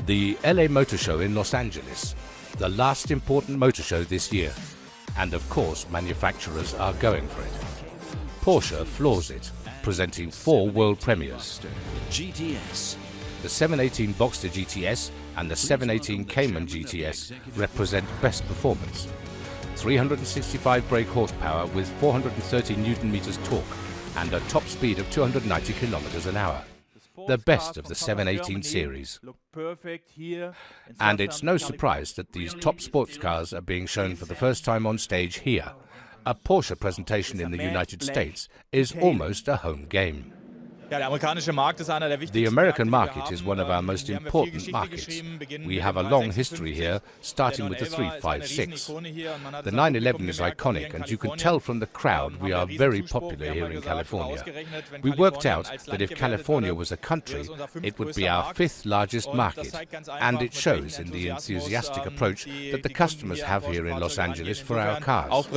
The LA Motor Show in Los Angeles, the last important motor show this year. And of course, manufacturers are going for it. Porsche floors it, presenting 4 world premieres. GTS. The 718 Boxster GTS and the 718 Cayenne GTS represent best performance. 365 brake horsepower with 430 Newton-meters torque and a top speed of 290 kilometers an hour. The best of the 718 series. And it's no surprise that these top sports cars are being shown for the first time on stage here. A Porsche presentation in the United States is almost a home game. The American market is one of our most important markets. We have a long history here, starting with the 356. The 911 is iconic, and you can tell from the crowd we are very popular here in California. We worked out that if California was a country, it would be our 5th largest market, and it shows in the enthusiastic approach that the customers have here in Los Angeles for our cars.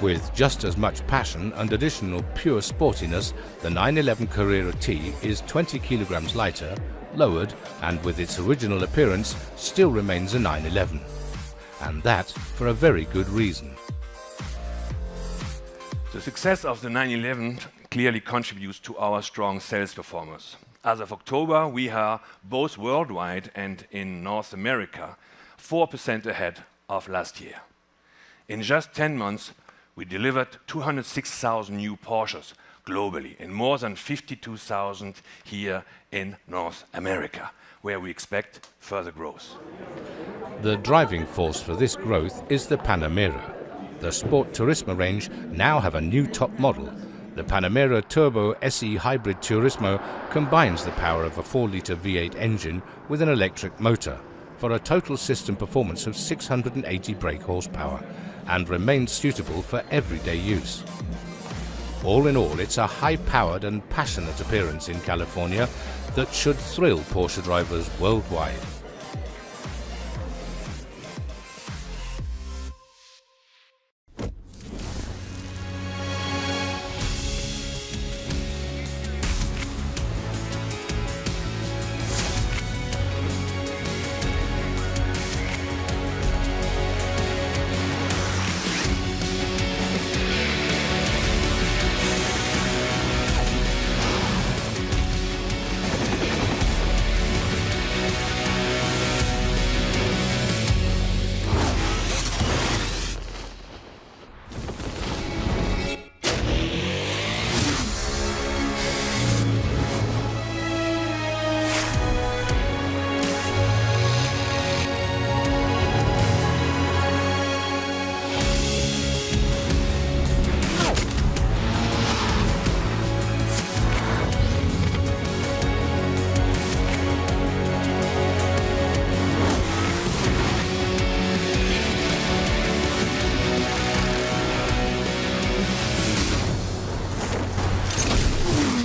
With just as much passion and additional pure sportiness, the 911 Carrera T is 20 kilograms lighter, lowered, and with its original appearance still remains a 911. And that for a very good reason. The success of the 911 clearly contributes to our strong sales performance. As of October, we are both worldwide and in North America 4% ahead of last year. In just 10 months, we delivered 206,000 new Porsches globally and more than 52,000 here in North America, where we expect further growth. The driving force for this growth is the Panamera. The Sport Turismo range now have a new top model. The Panamera Turbo SE Hybrid Turismo combines the power of a 4-liter V8 engine with an electric motor for a total system performance of 680 brake horsepower, and remains suitable for everyday use. All in all, it's a high-powered and passionate appearance in California that should thrill Porsche drivers worldwide.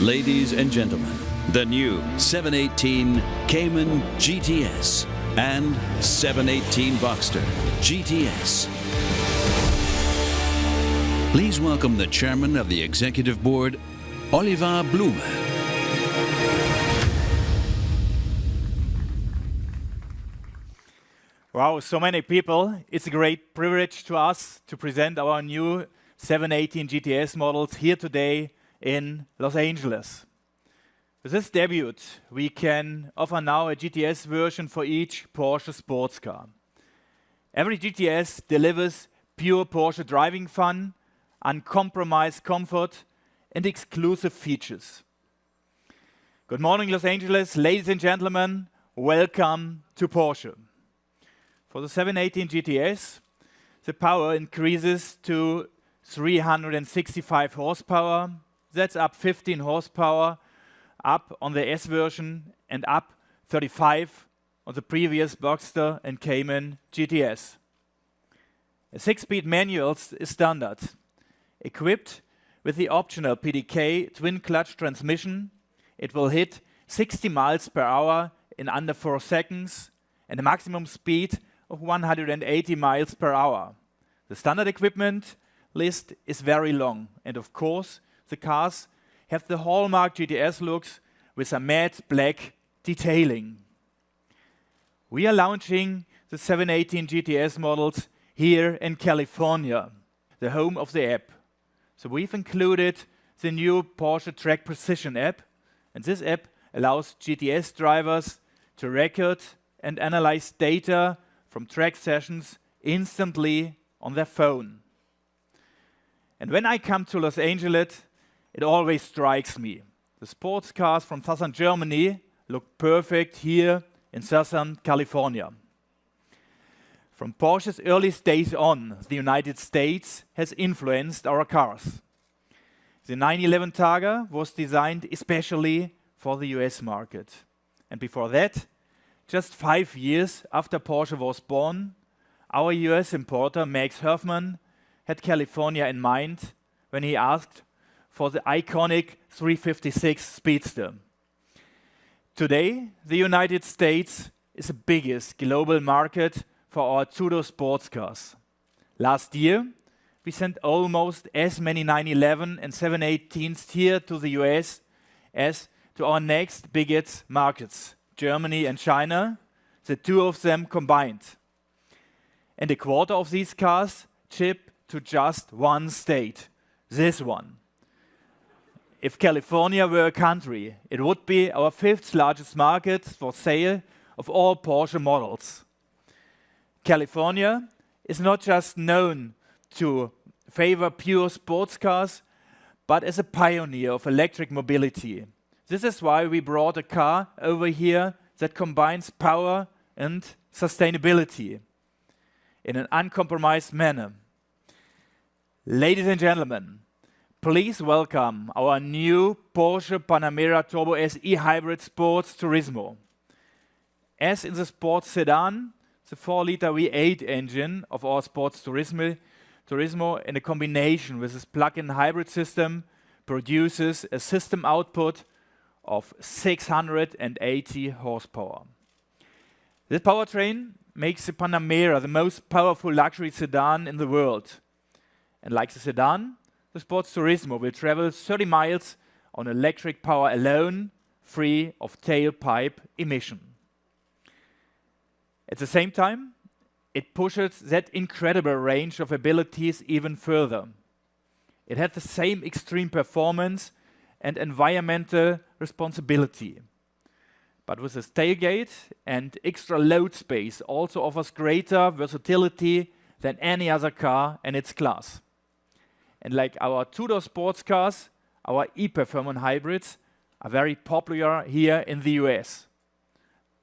Ladies and gentlemen, the new 718 Cayenne GTS and 718 Boxster GTS. Please welcome the chairman of the executive board, Oliver Blume. Wow, so many people. It's a great privilege to us to present our new 718 GTS models here today in Los Angeles. With this debut, we can offer now a GTS version for each Porsche sports car. Every GTS delivers pure Porsche driving fun, uncompromised comfort, and exclusive features. Good morning, Los Angeles, ladies and gentlemen. Welcome to Porsche. For the 718 GTS, the power increases to 365 horsepower. That's up 15 horsepower, up on the S version, and up 35 on the previous Boxster and Cayenne GTS. A 6-speed manual is standard, equipped with the optional PDK twin-clutch transmission. It will hit 60 miles per hour in under 4 seconds and a maximum speed of 180 miles per hour. The standard equipment list is very long, and of course, the cars have the hallmark GTS looks with a matte black detailing. We are launching the 718 GTS models here in California, the home of the app. So we've included the new Porsche Track Precision app, and this app allows GTS drivers to record and analyze data from track sessions instantly on their phone. And when I come to Los Angeles, it always strikes me. The sports cars from southern Germany look perfect here in southern California. From Porsche's earliest days on, the United States has influenced our cars. The 911 Targa was designed especially for the US market. And before that, just 5 years after Porsche was born, our US importer Max Herfman had California in mind when he asked for the iconic 356 Speedster. Today, the United States is the biggest global market for our two-door sports cars. Last year, we sent almost as many 911 and 718s here to the US as to our next biggest markets, Germany and China, the two of them combined. And a quarter of these cars ship to just one state, this one. If California were a country, it would be our 5th largest market for sale of all Porsche models. California is not just known to favor pure sports cars, but as a pioneer of electric mobility. This is why we brought a car over here that combines power and sustainability in an uncompromised manner. Ladies and gentlemen, please welcome our new Porsche Panamera Turbo SE Hybrid Sports Turismo. As in the sports sedan, the 4-liter V8 engine of our sports Turismo in a combination with this plug-in hybrid system produces a system output of 680 horsepower. This powertrain makes the Panamera the most powerful luxury sedan in the world. And like the sedan, the sports Turismo will travel 30 miles on electric power alone, free of tailpipe emission. At the same time, it pushes that incredible range of abilities even further. It has the same extreme performance and environmental responsibility. But with the tailgate and extra load space also offers greater versatility than any other car in its class. And like our two-door sports cars, our e-performance hybrids are very popular here in the US.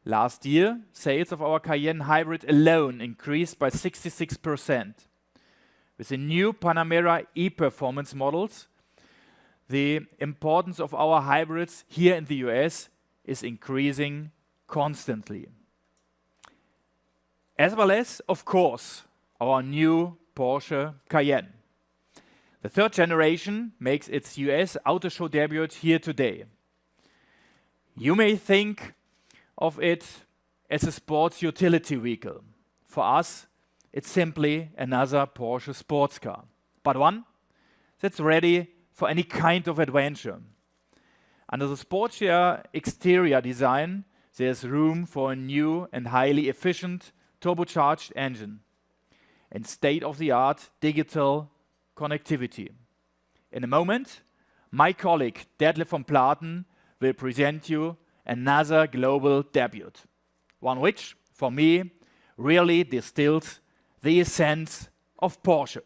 Last year, sales of our Cayenne hybrid alone increased by 66%. With the new Panamera e-performance models, the importance of our hybrids here in the US is increasing constantly. As well as, of course, our new Porsche Cayenne. The 3rd generation makes its US auto show debut here today. You may think of it as a sports utility vehicle. For us, it's simply another Porsche sports car, but one that's ready for any kind of adventure. Under the sportier exterior design, there's room for a new and highly efficient turbocharged engine and state-of-the-art digital connectivity. In a moment, my colleague Detlef von Platen will present you another global debut, one which, for me, really distills the essence of Porsche.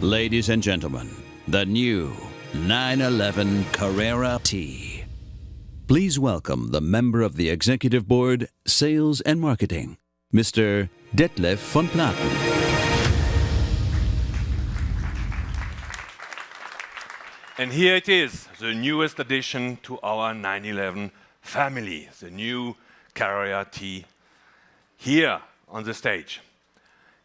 Ladies and gentlemen, the new 911 Carrera T. Please welcome the member of the Executive Board, Sales and Marketing, Mr. Detlef von Platen. And here it is, the newest addition to our 911 family, the new Carrera T, here on the stage.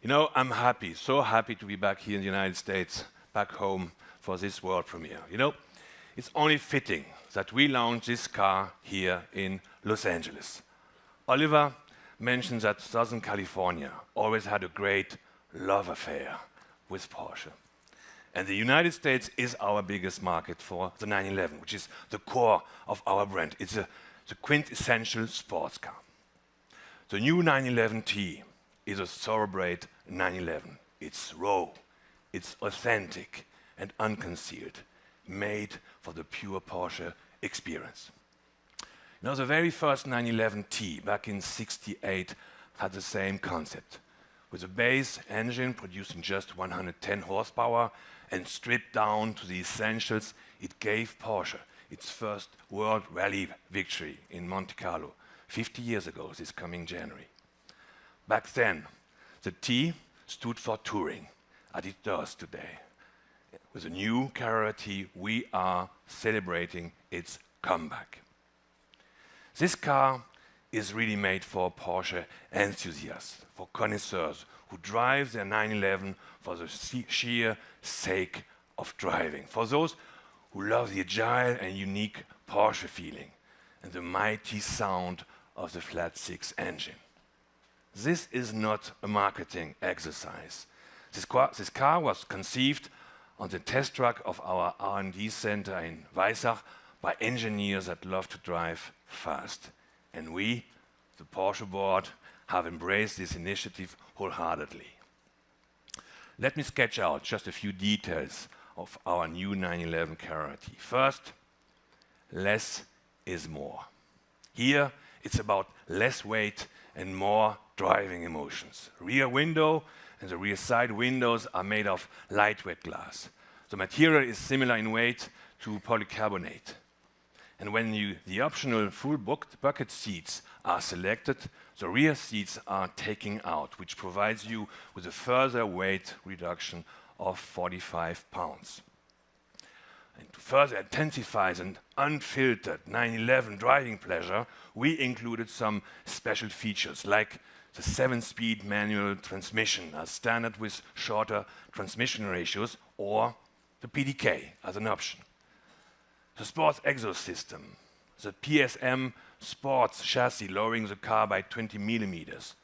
You know, I'm happy, so happy to be back here in the United States, back home for this world premiere. You know, it's only fitting that we launch this car here in Los Angeles. Oliver mentioned that Southern California always had a great love affair with Porsche. And the United States is our biggest market for the 911, which is the core of our brand. It's the quintessential sports car. The new 911 T is a thoroughbred 911. It's raw, it's authentic and unconcealed, made for the pure Porsche experience. You know, the very first 911 T back in '68 had the same concept, with a base engine producing just 110 horsepower and stripped down to the essentials. It gave Porsche its first World Rally victory in Monte Carlo 50 years ago, this coming January. Back then, the T stood for touring, as it does today. With the new Carrera T, we are celebrating its comeback. This car is really made for Porsche enthusiasts, for connoisseurs who drive their 911 for the sheer sake of driving, for those who love the agile and unique Porsche feeling and the mighty sound of the flat-six engine. This is not a marketing exercise. This car was conceived on the test track of our R&D center in Weissach by engineers that love to drive fast. And we, the Porsche board, have embraced this initiative wholeheartedly. Let me sketch out just a few details of our new 911 Carrera T. First, less is more. Here, it's about less weight and more driving emotions. Rear window and the rear side windows are made of lightweight glass. The material is similar in weight to polycarbonate. And when the optional full bucket seats are selected, the rear seats are taken out, which provides you with a further weight reduction of 45 pounds. And to further intensify an unfiltered 911 driving pleasure, we included some special features like the 7-speed manual transmission as standard with shorter transmission ratios, or the PDK as an option. The sports exhaust system, the PSM sports chassis lowering the car by 20 millimeters,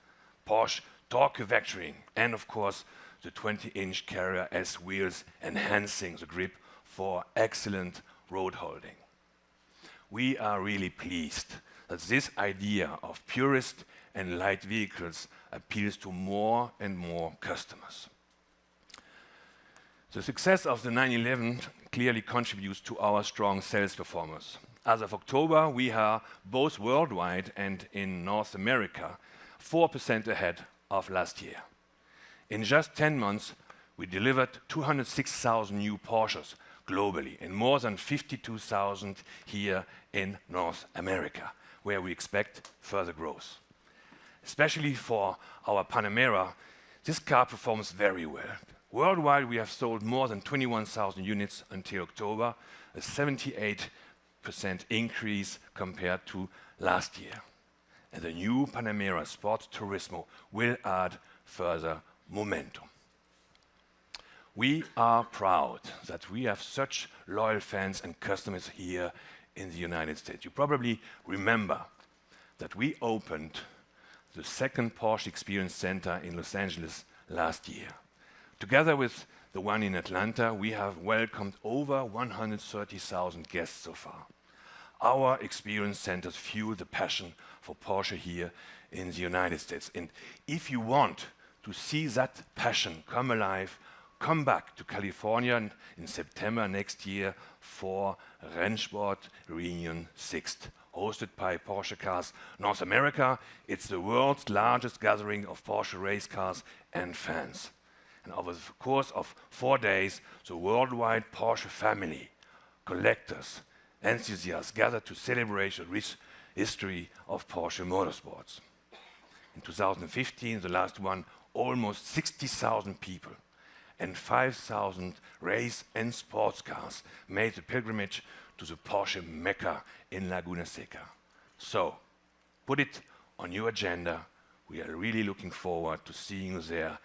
Porsche torque vectoring, and of course the 20-inch Carrera S wheels enhancing the grip for excellent road holding. We are really pleased that this idea of purist and light vehicles appeals to more and more customers. The success of the 911 clearly contributes to our strong sales performance. As of October, we are both worldwide and in North America 4% ahead of last year. In just 10 months, we delivered 206,000 new Porsches globally and more than 52,000 here in North America, where we expect further growth. Especially for our Panamera, this car performs very well. Worldwide, we have sold more than 21,000 units until October, a 78% increase compared to last year. And the new Panamera Sport Turismo will add further momentum. We are proud that we have such loyal fans and customers here in the United States. You probably remember that we opened the second Porsche Experience Center in Los Angeles last year. Together with the one in Atlanta, we have welcomed over 130,000 guests so far. Our experience centers fuel the passion for Porsche here in the United States. And if you want to see that passion come alive, come back to California in September next year for Rennsport Reunion 6, hosted by Porsche Cars North America. It's the world's largest gathering of Porsche race cars and fans. And over the course of 4 days, the worldwide Porsche family, collectors, enthusiasts gathered to celebrate the rich history of Porsche motorsports. In 2015, the last one, almost 60,000 people and 5,000 race and sports cars made the pilgrimage to the Porsche Mecca in Laguna Seca. So, put it on your agenda. We are really looking forward to seeing you there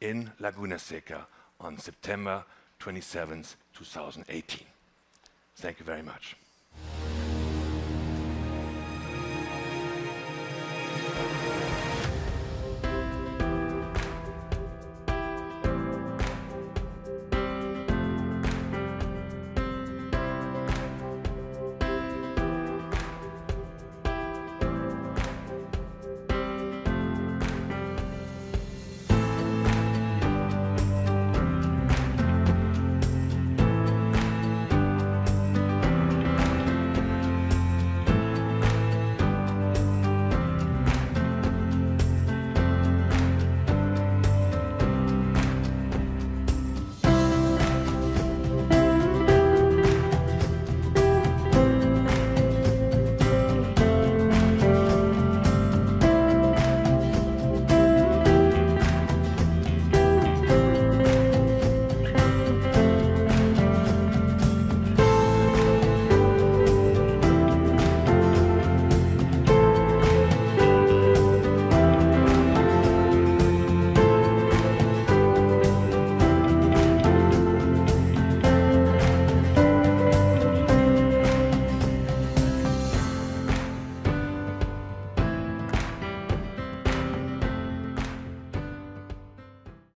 in Laguna Seca on September 27th, 2018. Thank you very much.